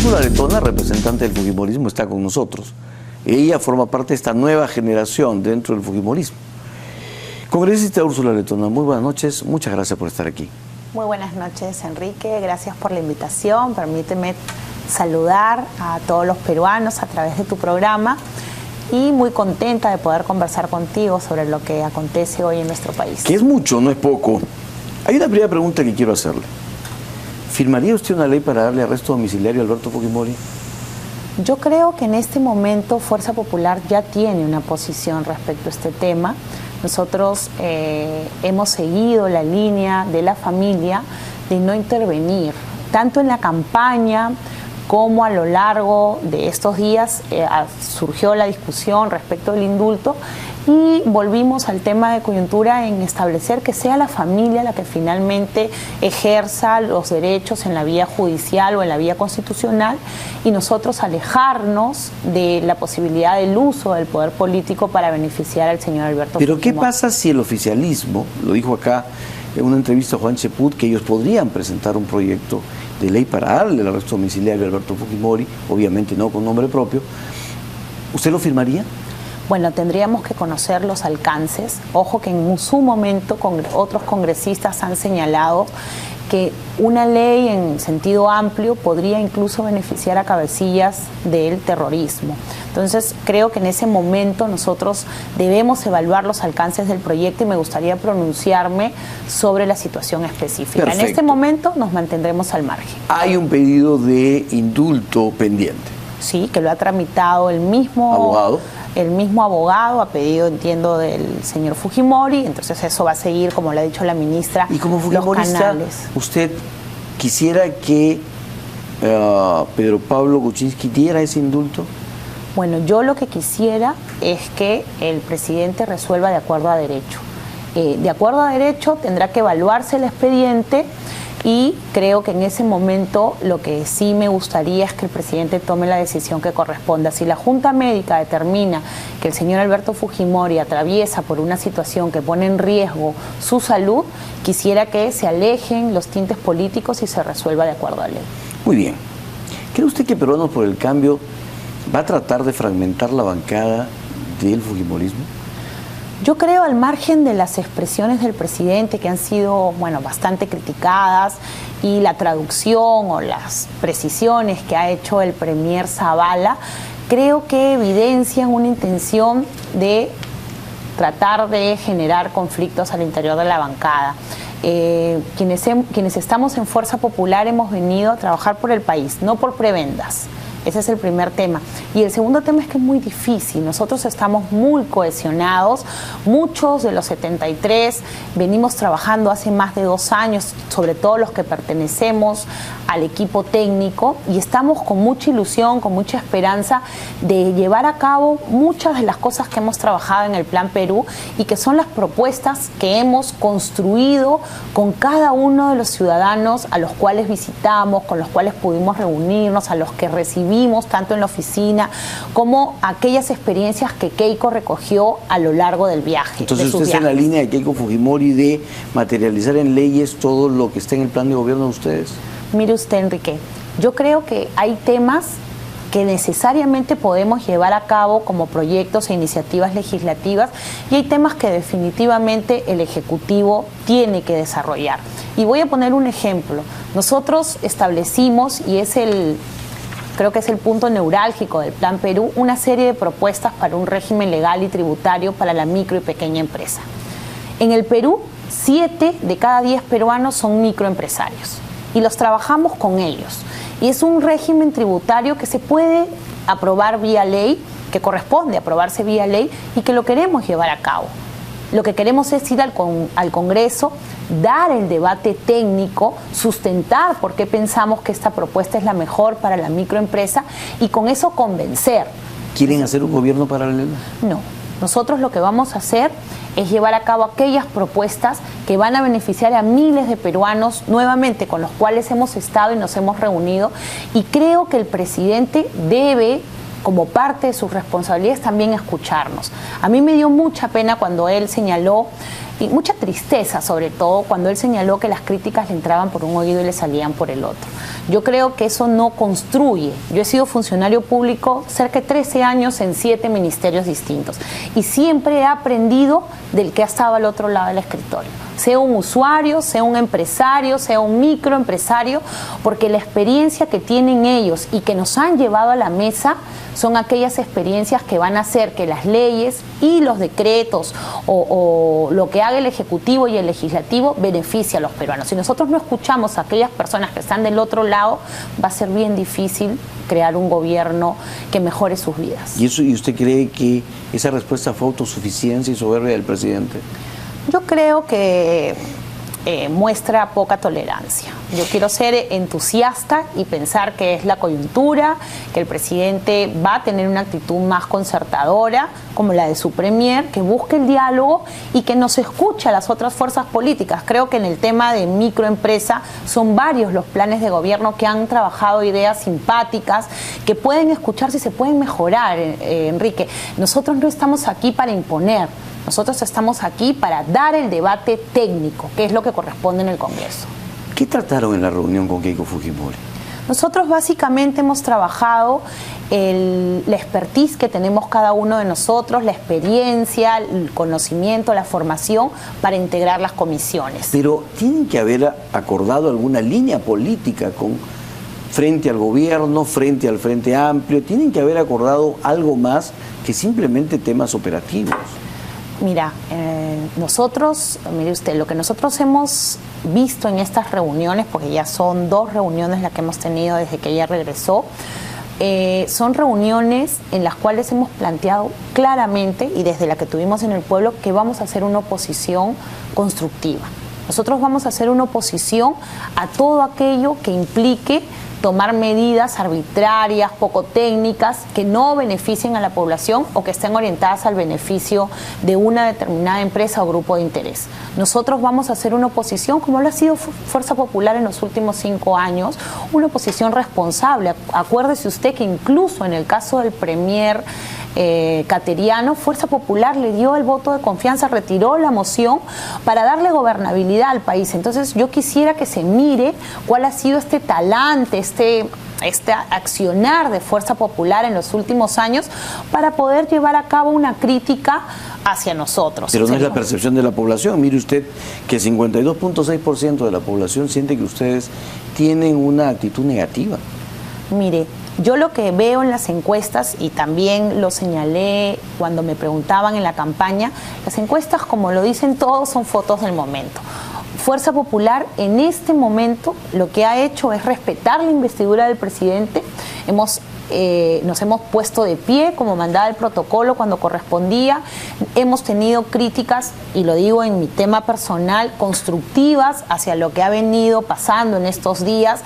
Úrsula Letona, representante del fujimorismo, está con nosotros. Ella forma parte de esta nueva generación dentro del fujimorismo. Congresista Úrsula Letona, muy buenas noches, muchas gracias por estar aquí. Muy buenas noches, Enrique, gracias por la invitación. Permíteme saludar a todos los peruanos a través de tu programa y muy contenta de poder conversar contigo sobre lo que acontece hoy en nuestro país. Que es mucho, no es poco. Hay una primera pregunta que quiero hacerle. ¿Firmaría usted una ley para darle arresto domiciliario a Alberto Fujimori? Yo creo que en este momento Fuerza Popular ya tiene una posición respecto a este tema. Nosotros hemos seguido la línea de la familia de no intervenir, tanto en la campaña como a lo largo de estos días surgió la discusión respecto del indulto y volvimos al tema de coyuntura en establecer que sea la familia la que finalmente ejerza los derechos en la vía judicial o en la vía constitucional y nosotros alejarnos de la posibilidad del uso del poder político para beneficiar al señor Alberto Fujimori. Pero ¿qué pasa si el oficialismo, lo dijo acá en una entrevista a Juan Cheput, que ellos podrían presentar un proyecto de ley para darle el arresto domiciliario a Alberto Fujimori, obviamente no con nombre propio, ¿usted lo firmaría? Bueno, tendríamos que conocer los alcances. Ojo que en su momento otros congresistas han señalado que una ley en sentido amplio podría incluso beneficiar a cabecillas del terrorismo. Entonces, creo que en ese momento nosotros debemos evaluar los alcances del proyecto y me gustaría pronunciarme sobre la situación específica. Perfecto. En este momento nos mantendremos al margen. Hay un pedido de indulto pendiente. Sí, que lo ha tramitado el mismo abogado. El mismo abogado, a pedido, entiendo, del señor Fujimori, entonces eso va a seguir, como le ha dicho la ministra, y como fujimorista, los canales. ¿Usted quisiera que Pedro Pablo Kuczynski diera ese indulto? Bueno, yo lo que quisiera es que el presidente resuelva de acuerdo a derecho. De acuerdo a derecho tendrá que evaluarse el expediente y creo que en ese momento lo que sí me gustaría es que el presidente tome la decisión que corresponda. Si la Junta Médica determina que el señor Alberto Fujimori atraviesa por una situación que pone en riesgo su salud, quisiera que se alejen los tintes políticos y se resuelva de acuerdo a ley. Muy bien. ¿Cree usted que Peruanos por el Cambio va a tratar de fragmentar la bancada del fujimorismo? Yo creo, al margen de las expresiones del presidente que han sido, bueno, bastante criticadas y la traducción o las precisiones que ha hecho el premier Zavala, creo que evidencian una intención de tratar de generar conflictos al interior de la bancada. Quienes estamos en Fuerza Popular hemos venido a trabajar por el país, no por prebendas. Ese es el primer tema. Y el segundo tema es que es muy difícil. Nosotros estamos muy cohesionados. Muchos de los 73 venimos trabajando hace más de 2 años, sobre todo los que pertenecemos al equipo técnico, y estamos con mucha ilusión, con mucha esperanza de llevar a cabo muchas de las cosas que hemos trabajado en el Plan Perú y que son las propuestas que hemos construido con cada uno de los ciudadanos a los cuales visitamos, con los cuales pudimos reunirnos, a los que recibimos tanto en la oficina como aquellas experiencias que Keiko recogió a lo largo del viaje. Entonces usted está en la línea de Keiko Fujimori de materializar en leyes todo lo que está en el plan de gobierno de ustedes. Mire usted, Enrique, yo creo que hay temas que necesariamente podemos llevar a cabo como proyectos e iniciativas legislativas y hay temas que definitivamente el Ejecutivo tiene que desarrollar. Y voy a poner un ejemplo. Nosotros establecimos, y creo que es el punto neurálgico del Plan Perú, una serie de propuestas para un régimen legal y tributario para la micro y pequeña empresa. En el Perú, 7 de cada 10 peruanos son microempresarios y los trabajamos con ellos. Y es un régimen tributario que se puede aprobar vía ley, que corresponde aprobarse vía ley y que lo queremos llevar a cabo. Lo que queremos es ir al Congreso, dar el debate técnico, sustentar por qué pensamos que esta propuesta es la mejor para la microempresa y con eso convencer. ¿Quieren hacer un gobierno paralelo? No. Nosotros lo que vamos a hacer es llevar a cabo aquellas propuestas que van a beneficiar a miles de peruanos, nuevamente con los cuales hemos estado y nos hemos reunido, y creo que el presidente debe, como parte de sus responsabilidades, también escucharnos. A mí me dio mucha pena cuando él señaló y mucha tristeza, sobre todo cuando él señaló que las críticas le entraban por un oído y le salían por el otro. Yo creo que eso no construye. Yo he sido funcionario público cerca de 13 años en 7 ministerios distintos y siempre he aprendido del que ha estado al otro lado del escritorio. Sea un usuario, sea un empresario, sea un microempresario, porque la experiencia que tienen ellos y que nos han llevado a la mesa son aquellas experiencias que van a hacer que las leyes y los decretos o lo que haga el Ejecutivo y el Legislativo beneficie a los peruanos. Si nosotros no escuchamos a aquellas personas que están del otro lado, va a ser bien difícil crear un gobierno que mejore sus vidas. ¿Y usted cree que esa respuesta fue autosuficiencia y soberbia del presidente? Yo creo que muestra poca tolerancia. Yo quiero ser entusiasta y pensar que es la coyuntura, que el presidente va a tener una actitud más concertadora, como la de su premier, que busque el diálogo y que nos escuche a las otras fuerzas políticas. Creo que en el tema de microempresa son varios los planes de gobierno que han trabajado ideas simpáticas, que pueden escucharse y se pueden mejorar, Enrique. Nosotros no estamos aquí para imponer. Nosotros estamos aquí para dar el debate técnico, que es lo que corresponde en el Congreso. ¿Qué trataron en la reunión con Keiko Fujimori? Nosotros básicamente hemos trabajado la expertise que tenemos cada uno de nosotros, la experiencia, el conocimiento, la formación para integrar las comisiones. Pero tienen que haber acordado alguna línea política frente al gobierno, frente al Frente Amplio. Tienen que haber acordado algo más que simplemente temas operativos. Mira, mire usted, lo que nosotros hemos visto en estas reuniones, porque ya son 2 reuniones las que hemos tenido desde que ella regresó, son reuniones en las cuales hemos planteado claramente, y desde la que tuvimos en el pueblo, que vamos a hacer una oposición constructiva. Nosotros vamos a hacer una oposición a todo aquello que implique tomar medidas arbitrarias, poco técnicas, que no beneficien a la población o que estén orientadas al beneficio de una determinada empresa o grupo de interés. Nosotros vamos a hacer una oposición, como lo ha sido Fuerza Popular en los últimos 5 años, una oposición responsable. Acuérdese usted que incluso en el caso del premier Cateriano, Fuerza Popular le dio el voto de confianza, retiró la moción para darle gobernabilidad al país. Entonces yo quisiera que se mire cuál ha sido este talante, este accionar de Fuerza Popular en los últimos años para poder llevar a cabo una crítica hacia nosotros. Pero no es la percepción de la población. Mire usted que 52.6% de la población siente que ustedes tienen una actitud negativa. Mire, yo lo que veo en las encuestas, y también lo señalé cuando me preguntaban en la campaña, las encuestas, como lo dicen todos, son fotos del momento. Fuerza Popular en este momento lo que ha hecho es respetar la investidura del presidente. Nos hemos puesto de pie como mandaba el protocolo cuando correspondía. Hemos tenido críticas, y lo digo en mi tema personal, constructivas hacia lo que ha venido pasando en estos días.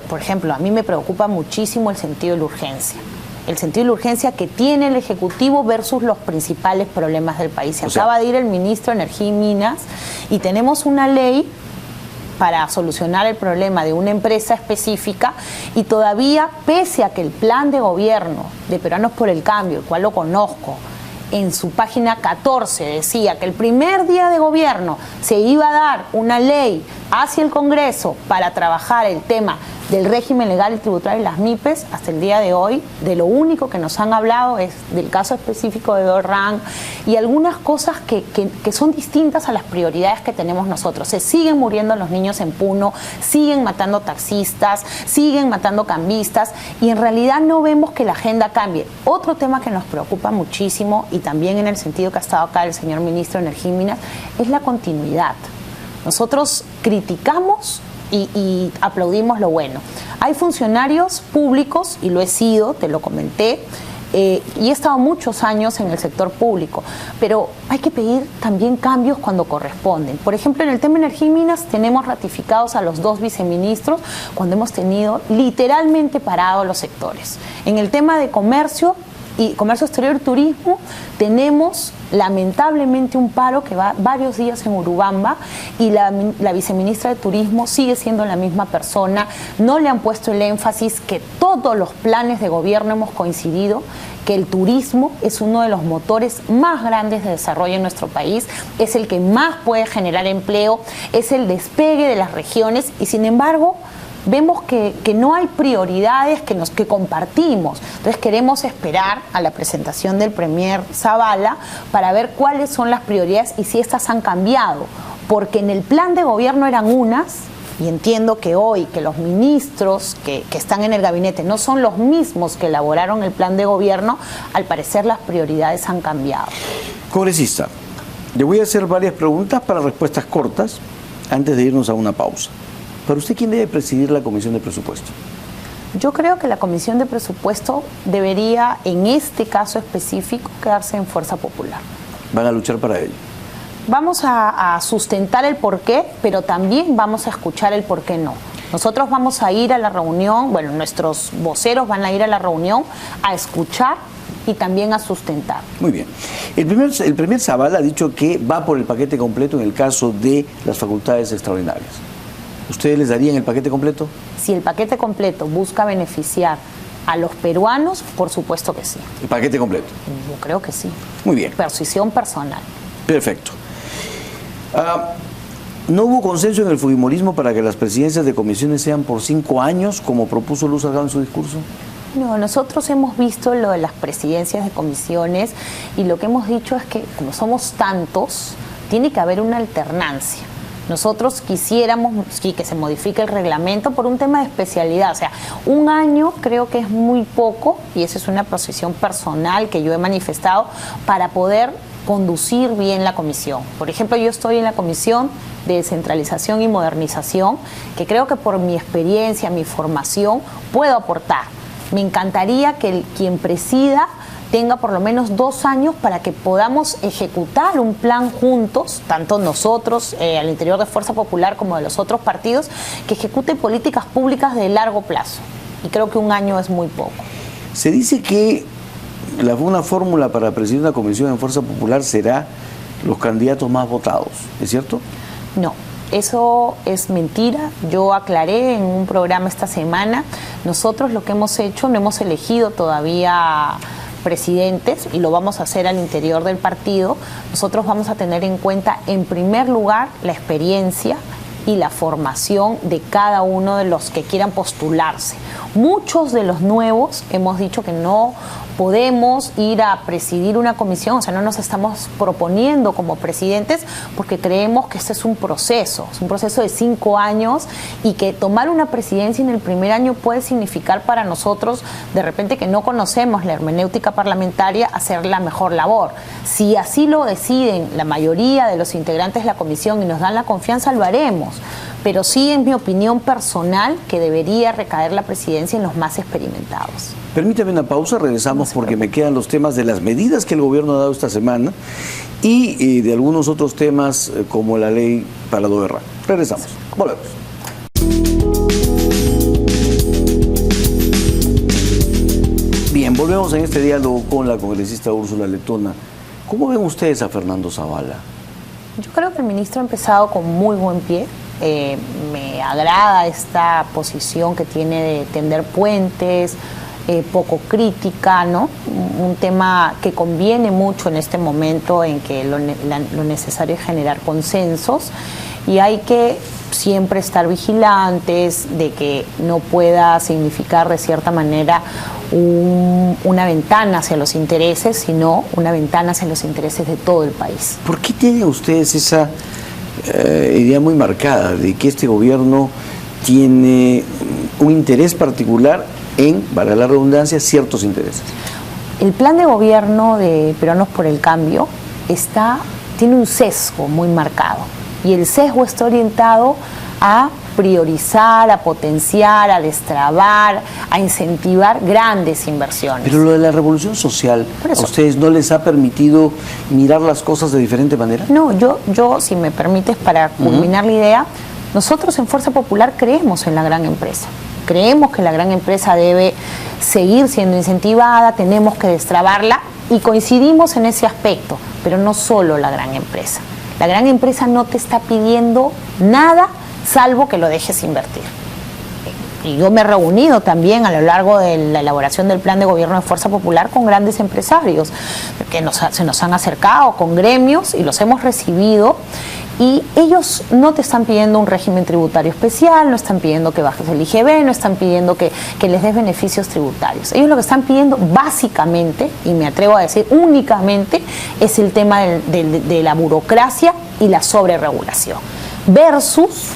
Por ejemplo, a mí me preocupa muchísimo el sentido de la urgencia. El sentido de la urgencia que tiene el Ejecutivo versus los principales problemas del país. Acaba de ir el ministro de Energía y Minas y tenemos una ley para solucionar el problema de una empresa específica, y todavía, pese a que el plan de gobierno de Peruanos por el Cambio, el cual lo conozco, en su página 14 decía que el primer día de gobierno se iba a dar una ley hacia el Congreso para trabajar el tema del régimen legal y tributario de las MIPES, hasta el día de hoy, de lo único que nos han hablado es del caso específico de Dorran y algunas cosas que son distintas a las prioridades que tenemos nosotros. Se siguen muriendo los niños en Puno, siguen matando taxistas, siguen matando cambistas, y en realidad no vemos que la agenda cambie. Otro tema que nos preocupa muchísimo, y también en el sentido que ha estado acá el señor ministro de Energía y Minas, es la continuidad. Nosotros criticamos y aplaudimos lo bueno. Hay funcionarios públicos, y lo he sido, te lo comenté, y he estado muchos años en el sector público, pero hay que pedir también cambios cuando corresponden. Por ejemplo, en el tema de Energía y Minas tenemos ratificados a los 2 viceministros cuando hemos tenido literalmente parados los sectores. En el tema de comercio y turismo, tenemos lamentablemente un paro que va varios días en Urubamba y la viceministra de Turismo sigue siendo la misma persona. No le han puesto el énfasis que todos los planes de gobierno hemos coincidido que el turismo es uno de los motores más grandes de desarrollo en nuestro país, es el que más puede generar empleo, es el despegue de las regiones y sin embargo vemos que no hay prioridades que compartimos. Entonces queremos esperar a la presentación del Premier Zavala para ver cuáles son las prioridades y si estas han cambiado, porque en el plan de gobierno eran unas, y entiendo que hoy que los ministros que están en el gabinete no son los mismos que elaboraron el plan de gobierno, al parecer las prioridades han cambiado. Congresista, le voy a hacer varias preguntas para respuestas cortas antes de irnos a una pausa. ¿Para usted quién debe presidir la Comisión de Presupuesto? Yo creo que la Comisión de Presupuesto debería, en este caso específico, quedarse en Fuerza Popular. ¿Van a luchar para ello? Vamos a sustentar el por qué, pero también vamos a escuchar el por qué no. Nosotros vamos a ir a la reunión, bueno, nuestros voceros van a ir a la reunión a escuchar y también a sustentar. Muy bien. El Premier Zavala ha dicho que va por el paquete completo en el caso de las facultades extraordinarias. ¿Ustedes les darían el paquete completo? Si el paquete completo busca beneficiar a los peruanos, por supuesto que sí. ¿El paquete completo? Yo creo que sí. Muy bien. Persuasión personal. Perfecto. ¿No hubo consenso en el fujimorismo para que las presidencias de comisiones sean por 5 años, como propuso Luz Salgado en su discurso? No, nosotros hemos visto lo de las presidencias de comisiones y lo que hemos dicho es que como somos tantos, tiene que haber una alternancia. Nosotros quisiéramos sí, que se modifique el reglamento por un tema de especialidad. O sea, 1 año creo que es muy poco, y esa es una posición personal que yo he manifestado, para poder conducir bien la comisión. Por ejemplo, yo estoy en la Comisión de Descentralización y Modernización, que creo que por mi experiencia, mi formación, puedo aportar. Me encantaría que quien presida tenga por lo menos 2 años para que podamos ejecutar un plan juntos, tanto nosotros al interior de Fuerza Popular como de los otros partidos, que ejecute políticas públicas de largo plazo. Y creo que 1 año es muy poco. Se dice que una fórmula para presidir una comisión en Fuerza Popular será los candidatos más votados, ¿es cierto? No. Eso es mentira. Yo aclaré en un programa esta semana, nosotros lo que hemos hecho, no hemos elegido todavía presidentes y lo vamos a hacer al interior del partido. Nosotros vamos a tener en cuenta en primer lugar la experiencia y la formación de cada uno de los que quieran postularse. Muchos de los nuevos hemos dicho que no podemos ir a presidir una comisión, o sea, no nos estamos proponiendo como presidentes porque creemos que este es un proceso de 5 años y que tomar una presidencia en el primer año puede significar para nosotros, de repente que no conocemos la hermenéutica parlamentaria, hacer la mejor labor. Si así lo deciden la mayoría de los integrantes de la comisión y nos dan la confianza, lo haremos. Pero sí, en mi opinión personal, que debería recaer la presidencia en los más experimentados. Permítame una pausa, regresamos porque me quedan los temas de las medidas que el gobierno ha dado esta semana y de algunos otros temas como la ley para la guerra. Regresamos, volvemos. Bien, volvemos en este diálogo con la congresista Úrsula Letona. ¿Cómo ven ustedes a Fernando Zavala? Yo creo que el ministro ha empezado con muy buen pie. Me agrada esta posición que tiene de tender puentes, poco crítica, ¿no? Un tema que conviene mucho en este momento en que lo necesario es generar consensos y hay que siempre estar vigilantes de que no pueda significar de cierta manera una ventana hacia los intereses, sino una ventana hacia los intereses de todo el país. ¿Por qué tienen ustedes esa idea muy marcada de que este gobierno tiene un interés particular en, valga la redundancia, ciertos intereses? El plan de gobierno de Peruanos por el Cambio tiene un sesgo muy marcado y el sesgo está orientado a priorizar, a potenciar, a destrabar, a incentivar grandes inversiones. Pero lo de la revolución social, ¿a ustedes no les ha permitido mirar las cosas de diferente manera? No, yo si me permites, para culminar la idea, nosotros en Fuerza Popular creemos en la gran empresa. Creemos que la gran empresa debe seguir siendo incentivada, tenemos que destrabarla y coincidimos en ese aspecto, pero no solo la gran empresa. La gran empresa no te está pidiendo nada salvo que lo dejes invertir. Y yo me he reunido también a lo largo de la elaboración del plan de gobierno de Fuerza Popular con grandes empresarios que se nos han acercado, con gremios, y los hemos recibido. Y ellos no te están pidiendo un régimen tributario especial, no están pidiendo que bajes el IGB, no están pidiendo que les des beneficios tributarios. Ellos lo que están pidiendo básicamente, y me atrevo a decir únicamente, es el tema de la burocracia y la sobreregulación. Versus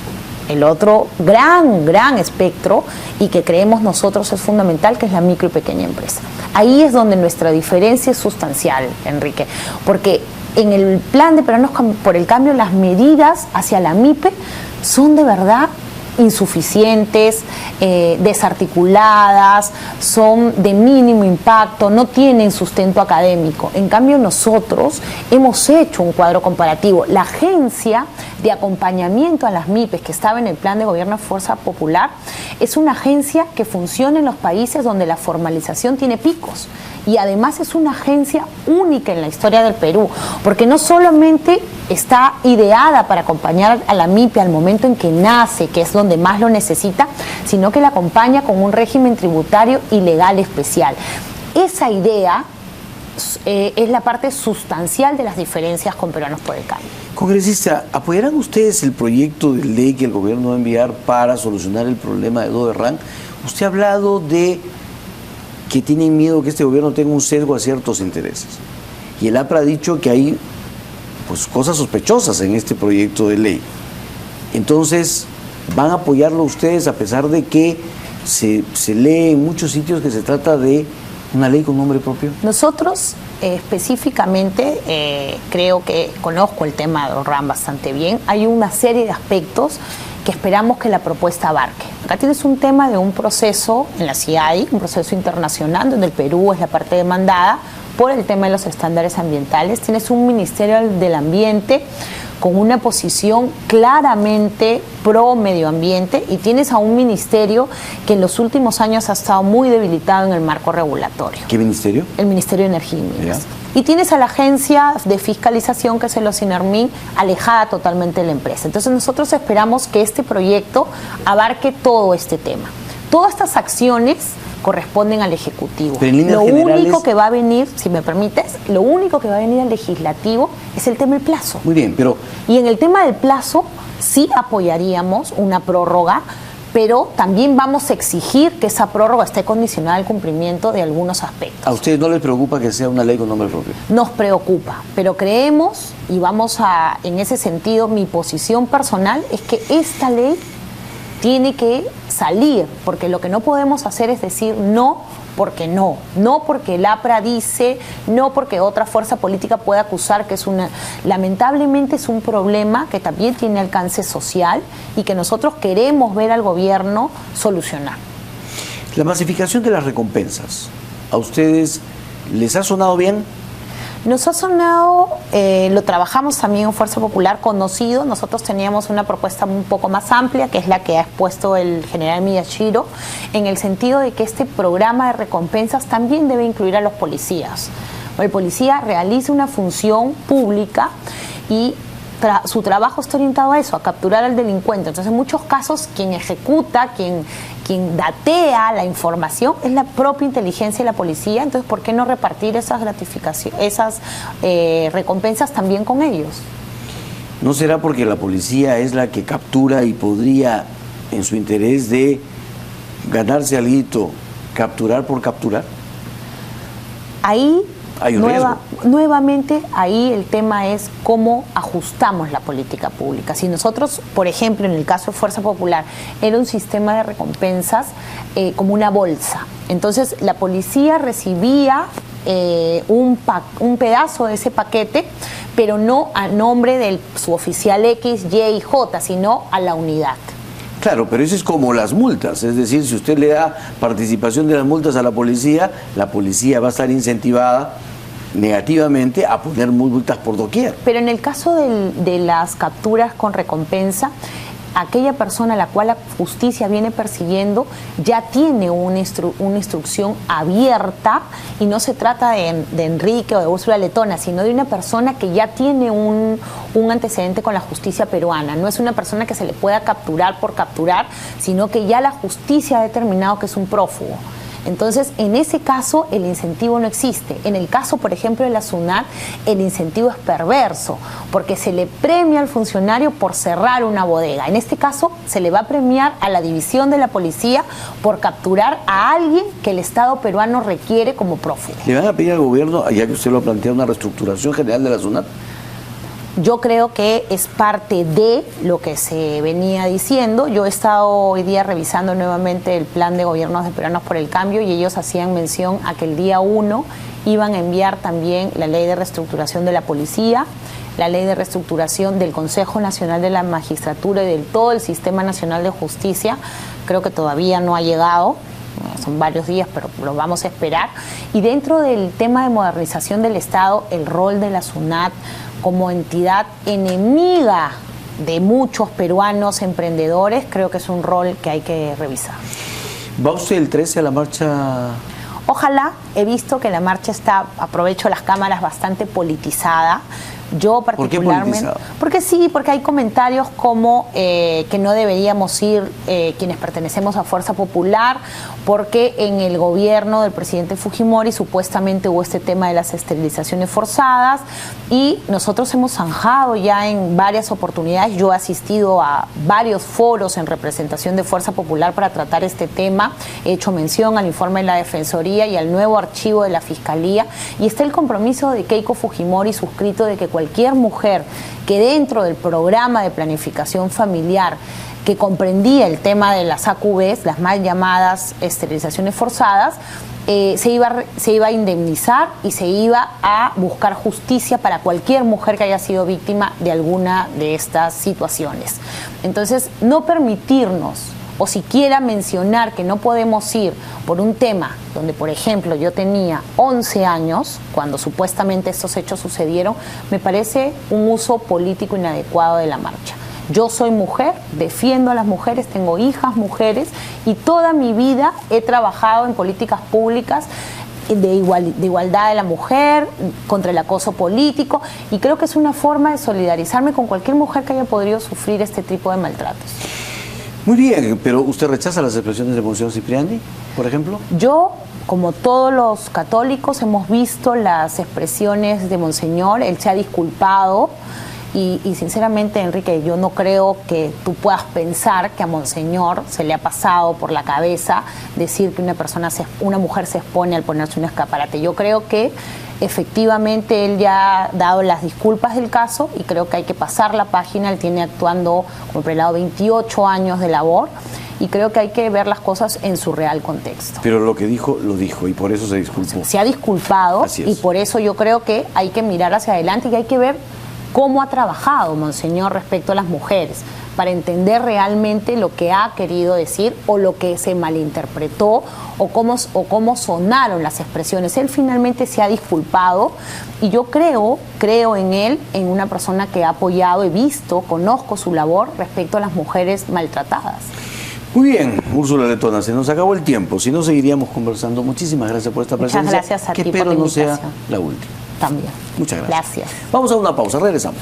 el otro gran espectro, y que creemos nosotros es fundamental, que es la micro y pequeña empresa. Ahí es donde nuestra diferencia es sustancial, Enrique, porque en el plan de Peruanos por el Cambio, las medidas hacia la MIPE son de verdad insuficientes, desarticuladas, son de mínimo impacto, no tienen sustento académico. En cambio, nosotros hemos hecho un cuadro comparativo. La agencia de acompañamiento a las MIPES que estaba en el plan de gobierno de Fuerza Popular es una agencia que funciona en los países donde la formalización tiene picos. Y además es una agencia única en la historia del Perú, porque no solamente está ideada para acompañar a la MIPE al momento en que nace, que es donde más lo necesita, sino que la acompaña con un régimen tributario y legal especial. Esa idea es la parte sustancial de las diferencias con Peruanos por el Cambio. Congresista, ¿apoyarán ustedes el proyecto de ley que el gobierno va a enviar para solucionar el problema de Doderran? Usted ha hablado de que tienen miedo que este gobierno tenga un sesgo a ciertos intereses. Y el APRA ha dicho que hay pues cosas sospechosas en este proyecto de ley. Entonces, ¿van a apoyarlo ustedes a pesar de que se lee en muchos sitios que se trata de una ley con nombre propio? Nosotros específicamente creo que conozco el tema de Doderran bastante bien. Hay una serie de aspectos que esperamos que la propuesta abarque. Acá tienes un tema de un proceso en la CIADI, un proceso internacional donde el Perú es la parte demandada por el tema de los estándares ambientales. Tienes un Ministerio del Ambiente con una posición claramente pro medio ambiente, y tienes a un ministerio que en los últimos años ha estado muy debilitado en el marco regulatorio. ¿Qué ministerio? El Ministerio de Energía y Minas. Y tienes a la agencia de fiscalización, que es el OSINERMIN, alejada totalmente de la empresa. Entonces nosotros esperamos que este proyecto abarque todo este tema. Todas estas acciones corresponden al Ejecutivo. Lo único que va a venir, si me permites, lo único que va a venir al Legislativo es el tema del plazo. Muy bien, pero... Y en el tema del plazo sí apoyaríamos una prórroga, pero también vamos a exigir que esa prórroga esté condicionada al cumplimiento de algunos aspectos. ¿A ustedes no les preocupa que sea una ley con nombre propio? Nos preocupa, pero creemos, y vamos a, en ese sentido, mi posición personal es que esta ley tiene que salir, porque lo que no podemos hacer es decir no porque no, no porque el APRA dice, no porque otra fuerza política pueda acusar que es una... Lamentablemente es un problema que también tiene alcance social y que nosotros queremos ver al gobierno solucionar. La masificación de las recompensas, ¿a ustedes les ha sonado bien? Nos ha sonado, lo trabajamos también en Fuerza Popular conocido. Nosotros teníamos una propuesta un poco más amplia, que es la que ha expuesto el general Miyashiro, en el sentido de que este programa de recompensas también debe incluir a los policías. El policía realiza una función pública y su trabajo está orientado a eso, a capturar al delincuente. Entonces, en muchos casos, quien ejecuta, quien datea la información es la propia inteligencia y la policía. Entonces, ¿por qué no repartir esas gratificaciones, esas recompensas también con ellos? ¿No será porque la policía es la que captura y podría, en su interés de ganarse algo, capturar por capturar? Ahí hay un riesgo. Nuevamente, ahí el tema es cómo ajustamos la política pública. Si nosotros, por ejemplo, en el caso de Fuerza Popular, era un sistema de recompensas como una bolsa. Entonces, la policía recibía un pedazo de ese paquete, pero no a nombre de su oficial X, Y y J, sino a la unidad. Claro, pero eso es como las multas, es decir, si usted le da participación de las multas a la policía va a estar incentivada negativamente a poner multas por doquier. Pero en el caso de las capturas con recompensa, aquella persona a la cual la justicia viene persiguiendo ya tiene una instrucción abierta, y no se trata de Enrique o de Úrsula Letona, sino de una persona que ya tiene un antecedente con la justicia peruana. No es una persona que se le pueda capturar por capturar, sino que ya la justicia ha determinado que es un prófugo. Entonces, en ese caso, el incentivo no existe. En el caso, por ejemplo, de la SUNAT, el incentivo es perverso, porque se le premia al funcionario por cerrar una bodega. En este caso, se le va a premiar a la división de la policía por capturar a alguien que el Estado peruano requiere como prófugo. ¿Le van a pedir al gobierno, ya que usted lo ha planteado, una reestructuración general de la SUNAT? Yo creo que es parte de lo que se venía diciendo. Yo he estado hoy día revisando nuevamente el plan de gobiernos de Peruanos por el Cambio, y ellos hacían mención a que el día 1 iban a enviar también la ley de reestructuración de la policía, la ley de reestructuración del Consejo Nacional de la Magistratura y de todo el Sistema Nacional de Justicia. Creo que todavía no ha llegado. Son varios días, pero lo vamos a esperar. Y dentro del tema de modernización del Estado, el rol de la SUNAT como entidad enemiga de muchos peruanos emprendedores, creo que es un rol que hay que revisar. ¿Va usted el 13 a la marcha? Ojalá. He visto que la marcha está, aprovecho las cámaras, bastante politizada. Yo particularmente... ¿Por qué politizado? Porque sí, porque hay comentarios como que no deberíamos ir quienes pertenecemos a Fuerza Popular, porque en el gobierno del presidente Fujimori supuestamente hubo este tema de las esterilizaciones forzadas, y nosotros hemos zanjado ya en varias oportunidades. Yo he asistido a varios foros en representación de Fuerza Popular para tratar este tema. He hecho mención al informe de la Defensoría y al nuevo archivo de la Fiscalía, y está el compromiso de Keiko Fujimori suscrito de que cualquier mujer que dentro del programa de planificación familiar que comprendía el tema de las AQVs, las mal llamadas esterilizaciones forzadas, se iba a indemnizar y se iba a buscar justicia para cualquier mujer que haya sido víctima de alguna de estas situaciones. Entonces, no permitirnos o siquiera mencionar que no podemos ir por un tema donde, por ejemplo, yo tenía 11 años cuando supuestamente estos hechos sucedieron, me parece un uso político inadecuado de la marcha. Yo soy mujer, defiendo a las mujeres, tengo hijas mujeres, y toda mi vida he trabajado en políticas públicas de igualdad de la mujer, contra el acoso político, y creo que es una forma de solidarizarme con cualquier mujer que haya podido sufrir este tipo de maltratos. Muy bien, pero ¿usted rechaza las expresiones de Monseñor Cipriani, por ejemplo? Yo, como todos los católicos, hemos visto las expresiones de Monseñor. Él se ha disculpado y sinceramente, Enrique, yo no creo que tú puedas pensar que a Monseñor se le ha pasado por la cabeza decir que una mujer se expone al ponerse un escaparate. Yo creo que efectivamente él ya ha dado las disculpas del caso, y creo que hay que pasar la página. Él tiene actuando como prelado 28 años de labor, y creo que hay que ver las cosas en su real contexto. Pero lo que dijo, lo dijo, y por eso se disculpó. Se ha disculpado, y por eso yo creo que hay que mirar hacia adelante y hay que ver cómo ha trabajado Monseñor respecto a las mujeres, para entender realmente lo que ha querido decir o lo que se malinterpretó o cómo sonaron las expresiones. Él finalmente se ha disculpado, y yo creo en él, en una persona que ha apoyado, he visto, conozco su labor respecto a las mujeres maltratadas. Muy bien, Úrsula Letona, se nos acabó el tiempo, si no seguiríamos conversando. Muchísimas gracias por esta presencia. Muchas gracias a ti por la espero no sea invitación. la última. También. Muchas gracias. Gracias. Vamos a una pausa, regresamos.